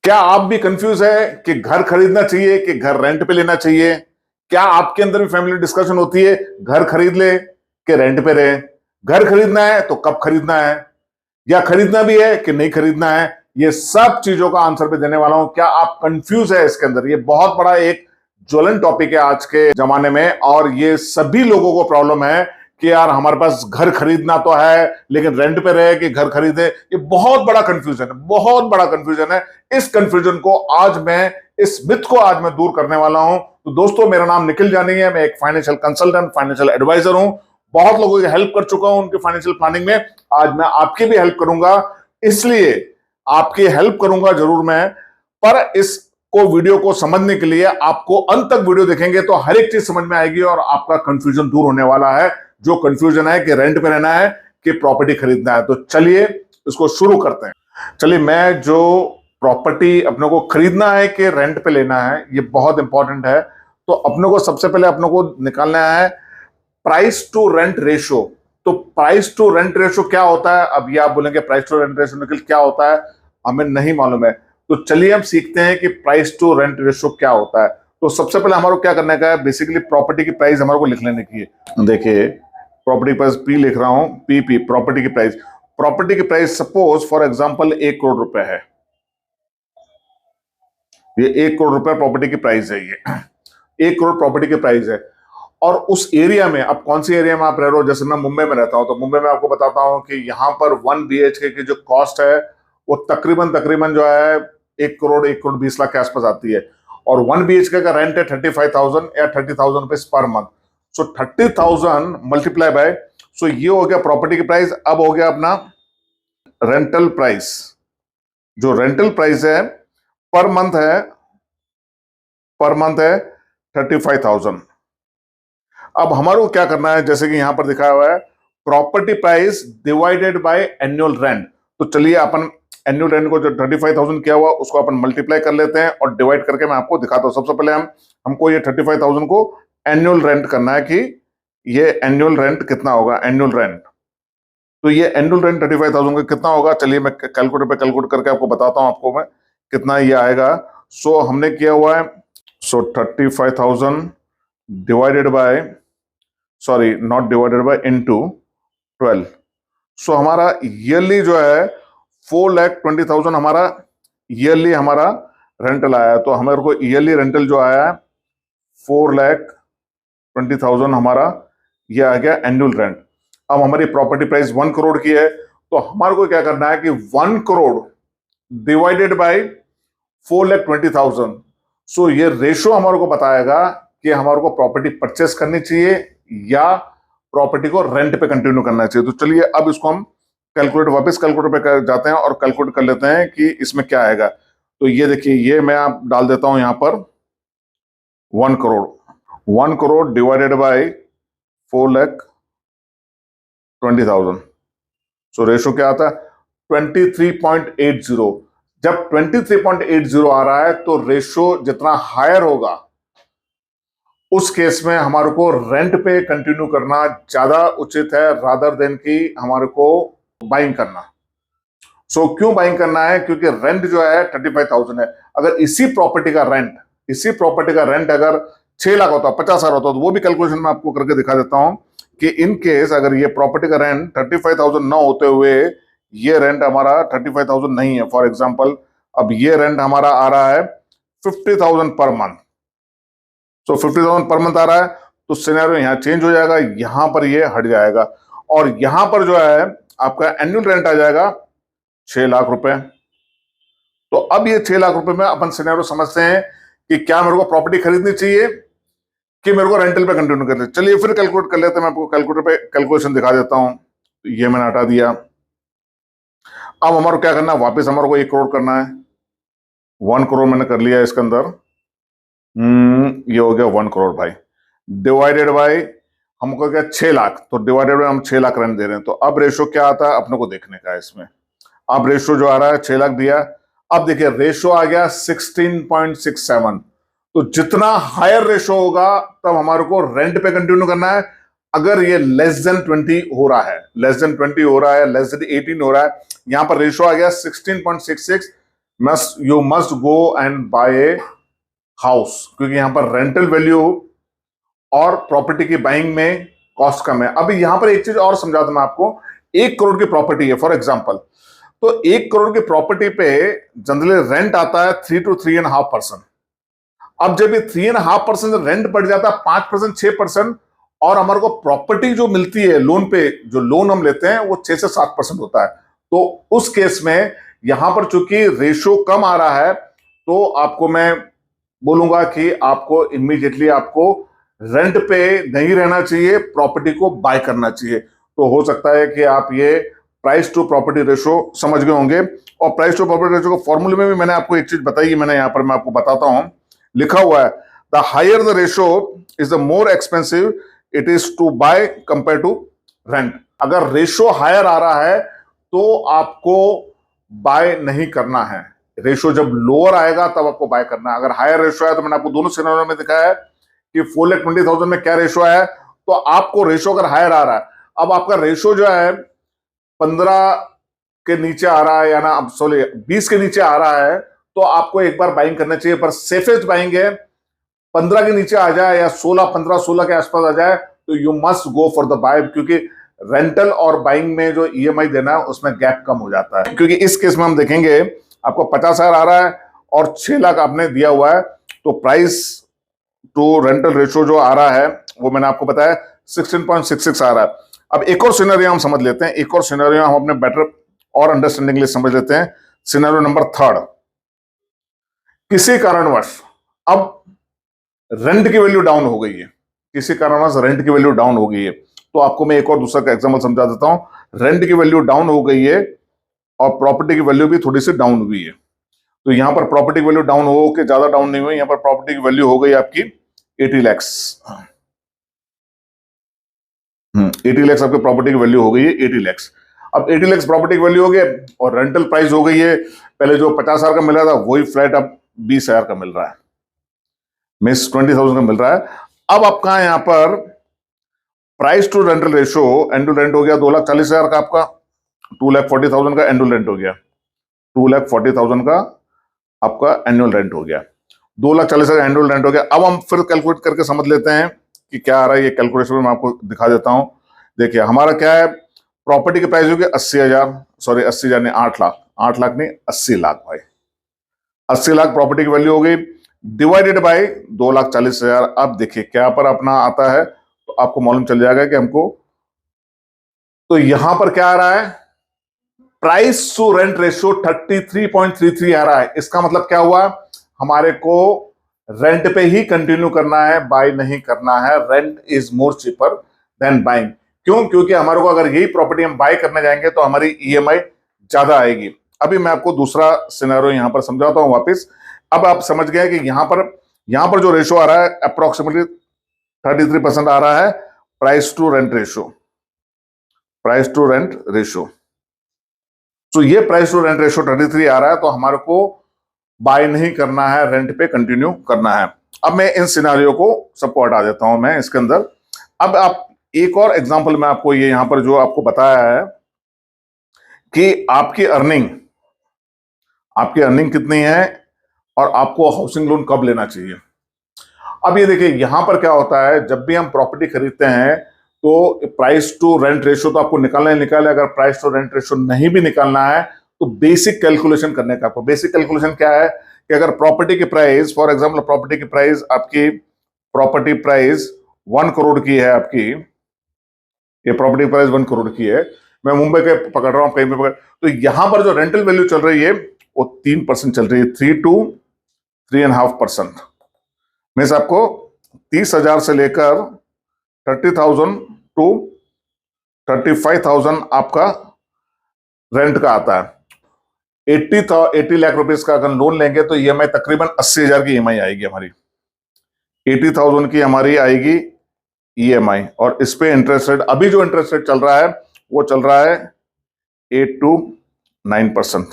क्या आप भी कंफ्यूज है कि घर खरीदना चाहिए कि घर रेंट पे लेना चाहिए? क्या आपके अंदर भी फैमिली डिस्कशन होती है घर खरीद ले कि रेंट पे रहे? घर खरीदना है तो कब खरीदना है, या खरीदना भी है कि नहीं खरीदना है? ये सब चीजों का आंसर भी देने वाला हूं। क्या आप कंफ्यूज है इसके अंदर? ये बहुत बड़ा एक ज्वलन टॉपिक है आज के जमाने में, और ये सभी लोगों को प्रॉब्लम है कि यार हमारे पास घर खरीदना तो है लेकिन रेंट पे रहे कि घर खरीदे। ये बहुत बड़ा कंफ्यूजन है, बहुत बड़ा कंफ्यूजन है। इस कंफ्यूजन को आज मैं, इस मिथ को आज मैं दूर करने वाला हूं। तो दोस्तों, मेरा नाम निखिल जानी है, मैं एक फाइनेंशियल कंसल्टेंट, फाइनेंशियल एडवाइजर हूं। बहुत लोगों की हेल्प कर चुका हूं उनके फाइनेंशियल प्लानिंग में। आज मैं आपकी भी हेल्प करूंगा, इसलिए आपकी हेल्प करूंगा जरूर मैं। पर इसको, वीडियो को समझने के लिए आपको अंत तक वीडियो देखेंगे तो हर एक चीज समझ में आएगी और आपका कंफ्यूजन दूर होने वाला है। जो कंफ्यूजन है कि रेंट पे रहना है कि प्रॉपर्टी खरीदना है। तो चलिए इसको शुरू करते हैं। चलिए, मैं जो प्रॉपर्टी अपने को खरीदना है कि रेंट पे लेना है, ये बहुत इंपॉर्टेंट है। तो अपने को सबसे पहले अपने को निकालना है प्राइस टू रेंट रेशियो। तो प्राइस टू रेंट रेशियो क्या होता है? अब ये आप बोलेंगे प्राइस टू रेंट रेशियो निकल क्या होता है, हमें नहीं मालूम है। तो चलिए हम सीखते हैं कि प्राइस टू रेंट रेशियो क्या होता है। तो सबसे पहले हमारे को क्या करने का है, बेसिकली प्रॉपर्टी की प्राइस हमारे को लिख लेने की है। देखिए, प्रॉपर्टी प्राइस पी लिख रहा हूं, पी प्रॉपर्टी की प्राइस। प्रॉपर्टी की price suppose for example 1 crore रुपए है। ये 1 करोड़ रुपए प्रॉपर्टी की प्राइस है। ये 1 करोड़ प्रॉपर्टी की प्राइस है। और उस एरिया में, अब कौन सी एरिया में आप रह रहे हो, जैसे मैं मुंबई में रहता हूं तो मुंबई में आपको बताता हूं कि यहाँ पर 1 BHK की जो कॉस्ट है वो तकरीबन तकरीबन जो है 1 करोड़ 1 करोड़ 20 लाख के आसपास आती है। और 1 BHK का रेंट है 35,000 या 30,000 रुपीज पर month. So 30,000 multiply by, so ये हो गया प्रॉपर्टी की प्राइस। अब हो गया अपना रेंटल प्राइस। जो रेंटल प्राइस है पर मंथ है, पर मंथ है 35,000। अब हमारे को क्या करना है, जैसे कि यहां पर दिखाया हुआ है property price divided by annual rent. तो चलिए अपन एनुअल रेंट को जो 35,000 किया हुआ उसको अपन मल्टीप्लाई कर लेते हैं और डिवाइड करके मैं आपको दिखाता हूं। सबसे पहले हमको ये 35,000 को एनुअल रेंट करना है कि ये एनुअल रेंट कितना होगा। एनुअल रेंट, तो ये एनुअल रेंट 35,000 का कितना होगा, चलिए मैं कैलकुलेटर पे कैलकुलेट करके आपको बताता हूं आपको मैं कितना ये आएगा। सो हमने किया हुआ है, सो 35,000 divided by, sorry not divided by, into 12। सो हमारा ईयरली जो है 4,20,000 हमारा ईयरली हमारा रेंटल आया। तो हमारे को ईयरली रेंटल जो आया है 4,20,000 हमारा ये आ गया एनुअल रेंट। अब हमारी प्रॉपर्टी प्राइस 1 करोड़ की है, तो हमारे को क्या करना है कि 1 करोड़ डिवाइडेड बाय 4,20,000। सो ये रेशो हमारे को बताएगा कि हमारे को प्रॉपर्टी परचेस करनी चाहिए या प्रॉपर्टी को रेंट पे कंटिन्यू करना चाहिए। तो चलिए अब इसको हम वापस कैलकुलेटर पे जाते हैं और कैलकुलेट कर लेते हैं कि इसमें क्या आएगा। तो ये देखिए, ये मैं आप डाल देता हूं यहां पर 1 crore. 1 crore divided by 4,20,000। So ratio क्या आता है 23.80। जब 23.80 आ रहा है तो रेशो जितना हायर होगा उस केस में हमारे को रेंट पे कंटिन्यू करना ज्यादा उचित है रादर देन कि हमारे को बाइंग करना। सो क्यों बाइंग करना है, क्योंकि रेंट जो है 35,000 है। अगर इसी प्रॉपर्टी का रेंट अगर 6 लाख होता, 50,000 होता, तो वो भी कैलकुलेशन में आपको करके दिखा देता हूं कि इन केस अगर ये प्रॉपर्टी का रेंट 35,000 ना होते हुए ये रेंट हमारा 35,000 नहीं है, फॉर एग्जाम्पल अब ये रेंट हमारा आ रहा है 50,000 पर मंथ। सो 50,000 पर मंथ आ रहा है, तो सिनेरियो यहाँ चेंज हो जाएगा, यहां पर ये हट जाएगा और यहां पर जो है आपका एनुअल रेंट आ जाएगा 6 लाख रुपए। तो अब ये 6 लाख रुपए में अपन सिनेरियो समझते हैं कि क्या मेरे को प्रॉपर्टी खरीदनी चाहिए कि मेरे को रेंटल पे कंटिन्यू करना। चलिए फिर कैलकुलेट कर लेते हैं, मैं आपको कैलकुलेटर पे कैलकुलेशन दिखा देता हूं। ये मैंने हटा दिया। अब हमारे को क्या करना है, वापस हमारे को 1 करोड़ करना है। 1 करोड़ मैंने कर लिया इसके अंदर। ये हो गया 1 करोड़ भाई, डिवाइडेड बाय हमको क्या 6 लाख, तो डिवाइडेड बाय हम 6 लाख रेंट दे रहे हैं। तो अब रेशो क्या आता है अपने को देखने का है इसमें। अब रेशो जो आ रहा है 6 लाख दिया, अब देखिए रेशो आ गया 16.67। तो जितना हायर रेशो होगा तब हमारे को रेंट पे कंटिन्यू करना है। अगर ये लेस देन 20 हो रहा है, लेस देन 20 हो रहा है, लेस देन 18 हो रहा है, यहां पर रेशो आ गया 16.66। You must go and buy a house, क्योंकि यहां पर रेंटल वैल्यू और प्रॉपर्टी की बाइंग में कॉस्ट कम है। अभी यहां पर एक चीज और समझा दूं मैं आपको। 1 करोड़ की प्रॉपर्टी है फॉर एग्जांपल, तो 1 करोड़ की प्रॉपर्टी पे जनरली रेंट आता है 3 to 3.5%। अब जब ये 3.5% रेंट बढ़ जाता है 5%, 6%, और हमारे को प्रॉपर्टी जो मिलती है लोन पे, जो लोन हम लेते हैं वो 6 से 7% होता है, तो उस केस में यहां पर चूंकि रेशो कम आ रहा है, तो आपको मैं बोलूंगा कि आपको इमीडिएटली आपको रेंट पे नहीं रहना चाहिए, प्रॉपर्टी को बाय करना चाहिए। तो हो सकता है कि आप ये प्राइस टू प्रॉपर्टी रेशो समझ गए होंगे। और प्राइस टू प्रॉपर्टी रेशो को फॉर्मूले में भी मैंने आपको एक चीज बताई, मैंने यहां पर मैं आपको बताता हूं, लिखा हुआ है the higher the ratio is the more expensive it is to buy compare to rent. अगर रेशो हायर आ रहा है तो आपको बाय नहीं करना है, रेशो जब लोअर आएगा तब आपको बाय करना है। अगर हायर रेशो है, तो मैंने आपको दोनों सिनेरियो में दिखाया है कि 4,20,000 में क्या रेशो है, तो आपको रेशो अगर हायर आ रहा है, अब आपका रेशो जो है 15 के नीचे आ रहा है, या ना अब सॉरी 20 के नीचे आ रहा है, तो आपको एक बार बाइंग करना चाहिए। पर सेफेस्ट बाइंग है 15 के नीचे आ जाए या 16 के आसपास आ जाए, तो you must go for the buy, क्योंकि रेंटल और बाइंग में जो ईएमआई देना है उसमें गैप कम हो जाता है। क्योंकि इस केस में हम देखेंगे आपको 50,000 आ रहा है और 6 लाख आपने दिया हुआ है, तो प्राइस टू रेंटल रेशो जो आ रहा है वो मैंने आपको बताया 16.66 आ रहा है। अब एक और सिनेरियो हम समझ लेते हैं, एक और सिनेरियो हम अपने बेटर और अंडरस्टैंडिंग लिए समझ लेते हैं। सिनेरियो नंबर 3, किसी कारणवश अब रेंट की वैल्यू डाउन हो गई है, किसी कारणवश रेंट की वैल्यू डाउन हो गई है, तो आपको मैं एक और दूसरा का एग्जांपल समझा देता हूं। रेंट की वैल्यू डाउन हो गई है और प्रॉपर्टी की वैल्यू भी थोड़ी सी डाउन हुई है। तो यहां पर प्रॉपर्टी की वैल्यू डाउन हो के ज्यादा डाउन नहीं हुई, यहां पर प्रॉपर्टी की वैल्यू हो गई आपकी 80 लैक्स। 80 लैक्स आपकी प्रॉपर्टी की वैल्यू हो गई है 80 लैक्स। अब 80 लैक्स प्रॉपर्टी की वैल्यू हो गई और रेंटल प्राइस हो गई है, पहले जो 50,000 का मिल रहा था वही फ्लैट अब 20,000 का मिल रहा है, मीन्स 20,000 का मिल रहा है। अब आपका यहां पर price to rental ratio, annual rent हो गया 2,40,000 का आपका, 2,40,000 का एनुअल रेंट हो गया, 2,40,000 का आपका एनुअल रेंट हो गया, 2,40,000 का एनुअल रेंट हो गया। अब हम फिर कैलकुलेट करके समझ लेते हैं कि क्या आ रहा है। ये कैलकुलेशन में मैं आपको दिखा देता हूं। देखिए हमारा क्या है, प्रॉपर्टी की प्राइस होगी 80,000, सॉरी 80,000 नहीं 8 लाख, 8 लाख नहीं 80 लाख भाई, 80 लाख प्रॉपर्टी की वैल्यू हो गई, डिवाइडेड बाय 2,40,000। अब देखिए क्या पर अपना आता है, तो आपको मालूम चल जाएगा कि हमको, तो यहां पर क्या आ रहा है, प्राइस टू रेंट रेशियो 33.33 आ रहा है। इसका मतलब क्या हुआ, हमारे को रेंट पे ही कंटिन्यू करना है, बाय नहीं करना है। Rent is more cheaper than buying. क्यों, क्योंकि हमारे को अगर यही प्रॉपर्टी हम बाय करने जाएंगे तो हमारी ईएमआई ज्यादा आएगी। अभी मैं आपको दूसरा सिनेरियो यहां पर समझाता हूं वापस। अब आप समझ गए कि यहां पर जो रेशो आ रहा है अप्रोक्सीमेटली 33% आ रहा है, price to rent ratio, price to rent ratio. तो ये प्राइस टू रेंट रेशो 33 आ रहा है, तो हमारे को बाय नहीं करना है, रेंट पे कंटिन्यू करना है। अब मैं इन सिनारियों को सबको हटा देता हूं मैं इसके अंदर। अब आप एक और एग्जांपल मैं आपको ये यहां पर जो आपको बताया है कि आपकी अर्निंग कितनी है और आपको हाउसिंग लोन कब लेना चाहिए। अब ये देखिए यहां पर क्या होता है, जब भी हम प्रॉपर्टी खरीदते हैं तो प्राइस टू रेंट रेशो तो आपको निकालना ही निकाले। अगर प्राइस टू रेंट रेशो नहीं भी निकालना है तो बेसिक कैलकुलेशन करने का, आपको बेसिक कैलकुलेशन क्या है कि अगर प्रॉपर्टी की प्राइस, फॉर एग्जांपल प्रॉपर्टी की प्राइस आपकी, प्रॉपर्टी प्राइस 1 करोड़ की है आपकी, ये प्रॉपर्टी प्राइस 1 करोड़ की है, मैं मुंबई के पकड़ रहा हूं, कहीं पे पकड़, तो यहां पर जो रेंटल वैल्यू चल रही है वो 3% चल रही है, 3 to 3.5%। मीन्स आपको 30,000 से लेकर 30,000 टू 35,000 आपका रेंट का आता है। 80 लाख रुपीस का अगर लोन लेंगे तो ईएमआई तकरीबन 80,000 की ईएमआई आएगी हमारी, 80,000 की हमारी आएगी ईएमआई। और इस पे इंटरेस्ट रेट, अभी जो इंटरेस्ट रेट चल रहा है वो चल रहा है 8 to 9%,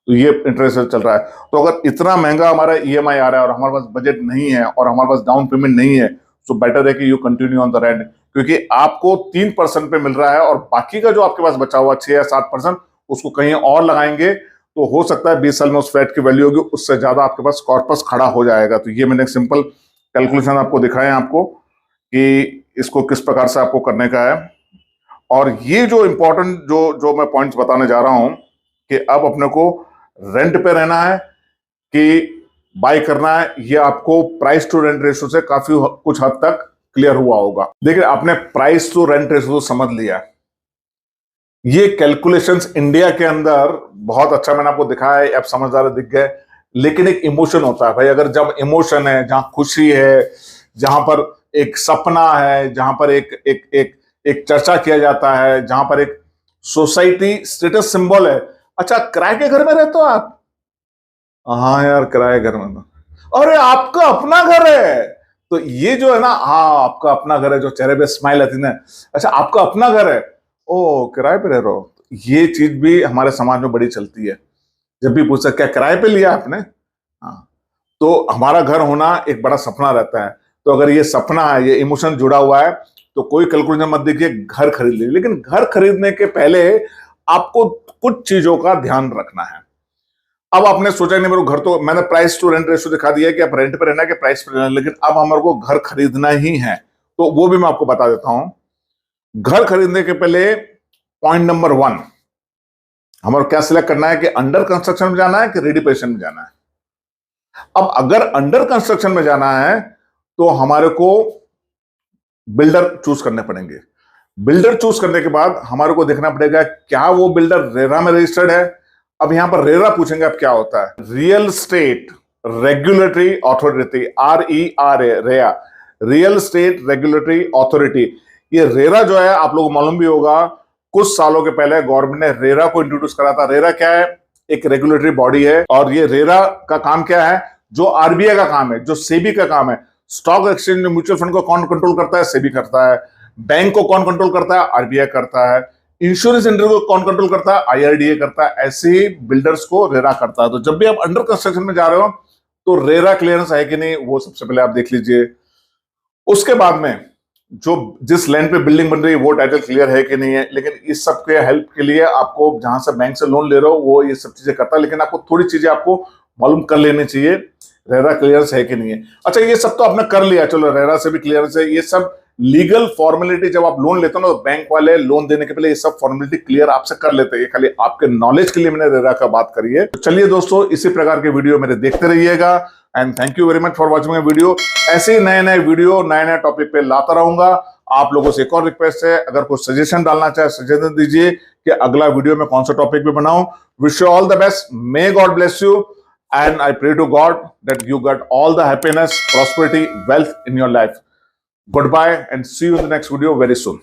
तो ये इंटरेस्ट रेट चल रहा है। तो अगर इतना महंगा हमारा ईएमआई आ रहा है और हमारे पास बजट नहीं है और हमारे पास डाउन पेमेंट नहीं है, तो बेटर है कि you continue on the rent, क्योंकि आपको 3% पे मिल रहा है और बाकी का जो आपके पास बचा हुआ 6 या 7% उसको कहीं और लगाएंगे तो हो सकता है 20 साल में उस फ्लैट की वैल्यू होगी उससे ज्यादा आपके पास कॉर्पस खड़ा हो जाएगा। तो ये मैंने एक सिंपल कैलकुलेशन आपको दिखाया आपको कि इसको किस प्रकार से आपको करने का है। और ये जो इंपॉर्टेंट जो जो मैं पॉइंट्स बताने जा रहा हूं कि अब अपने को रेंट पे रहना है कि बाय करना है, ये आपको प्राइस टू रेंट रेशियो से काफी कुछ हद तक क्लियर हुआ होगा। देखिए, आपने प्राइस टू रेंट रेशियो समझ लिया, ये कैलकुलेशंस इंडिया के अंदर बहुत अच्छा मैंने आपको दिखाया है, आप समझदार दिख गए। लेकिन एक इमोशन होता है भाई, अगर जब इमोशन है, जहां खुशी है, जहां पर एक सपना है, जहां पर एक चर्चा किया जाता है, जहां पर एक सोसाइटी स्टेटस सिंबल है। अच्छा, किराए के घर में रहते हो आप? हाँ यार, किराए घर में तो। अरे आपका अपना घर है, तो ये जो है ना, हाँ आपका अपना घर है, जो चेहरे पे स्माइल आती है ना, अच्छा आपका अपना घर है, ओ किराए पे रह रहे हो। ये चीज भी हमारे समाज में बड़ी चलती है। जब भी पूछता क्या किराए पे लिया आपने, हाँ, तो हमारा घर होना एक बड़ा सपना रहता है। तो अगर ये सपना है, ये इमोशन जुड़ा हुआ है, तो कोई कैलकुलेशन मत देखिए, घर खरीद लीजिए। लेकिन घर खरीदने के पहले आपको कुछ चीजों का ध्यान रखना है। अब आपने सोचा नहीं मेरे को घर, तो मैंने प्राइस टू रेंट रेशियो दिखा दिया कि आप रेंट पे रहना है कि प्राइस पे रहना है, लेकिन अब हमारे को घर खरीदना ही है, तो वो भी मैं आपको बता देता हूं। घर खरीदने के पहले पॉइंट नंबर 1 हमारे क्या सिलेक्ट करना है कि अंडर कंस्ट्रक्शन में जाना है कि रेडी पोजीशन में जाना है। अब अगर अंडर कंस्ट्रक्शन में जाना है तो हमारे को बिल्डर चूज करने पड़ेंगे। बिल्डर चूज करने के बाद हमारे को देखना पड़ेगा क्या वो बिल्डर रेरा में रजिस्टर्ड है। अब यहां पर रेरा पूछेंगे, अब क्या होता है? Real estate regulatory authority, RERA, रेया, रियल स्टेट रेगुलेटरी अथॉरिटी। ये रेरा जो है आप लोगों को मालूम भी होगा, कुछ सालों के पहले गवर्नमेंट ने रेरा को इंट्रोड्यूस करा था। रेरा क्या है? एक रेगुलेटरी बॉडी है, और ये रेरा का काम क्या है? जो RBI का काम है, जो सेबी का काम है। स्टॉक एक्सचेंज में म्यूचुअल फंड को कौन कंट्रोल करता है? सेबी करता है। बैंक को कौन कंट्रोल करता है? RBI करता है। इंश्योरेंस इंडस्ट्री को कौन कंट्रोल करता है? IRDA करता है। ऐसे ही बिल्डर्स को रेरा करता है। तो जब भी आप अंडर कंस्ट्रक्शन में जा रहे हो तो रेरा क्लियरेंस है कि नहीं, वो सबसे पहले आप देख लीजिए। उसके बाद में जो जिस लैंड पे बिल्डिंग बन रही है वो टाइटल क्लियर है कि नहीं है। लेकिन इस सब के हेल्प के लिए आपको जहां से बैंक से लोन ले रहे हो वो ये सब चीजें करता है, लेकिन आपको थोड़ी चीजें आपको मालूम कर लेनी चाहिए, रेरा क्लियरेंस है कि नहीं है। अच्छा, ये सब तो आपने कर लिया, चलो रेरा से भी क्लियरेंस है। ये सब लीगल फॉर्मेलिटी, जब आप लोन लेते हो ना तो बैंक वाले लोन देने के पहले ये सब फॉर्मेलिटी क्लियर आपसे कर लेते हैं। ये खाली आपके नॉलेज के लिए मैंने रेरा का बात करी है। तो चलिए दोस्तों, इसी प्रकार के वीडियो मेरे देखते रहिएगा, and thank you very much for watching my video. ऐसे ही नए नए वीडियो, नए नए टॉपिक पे लाता रहूंगा। आप लोगों से एक और रिक्वेस्ट है, अगर कोई सजेशन डालना चाहे सजेशन दीजिए कि अगला वीडियो में कौन सा टॉपिक पे बनाऊं। Wish you all the best, may God bless you, and I pray to God that you get all the happiness, prosperity, wealth in your life. Goodbye and see you in the next video very soon.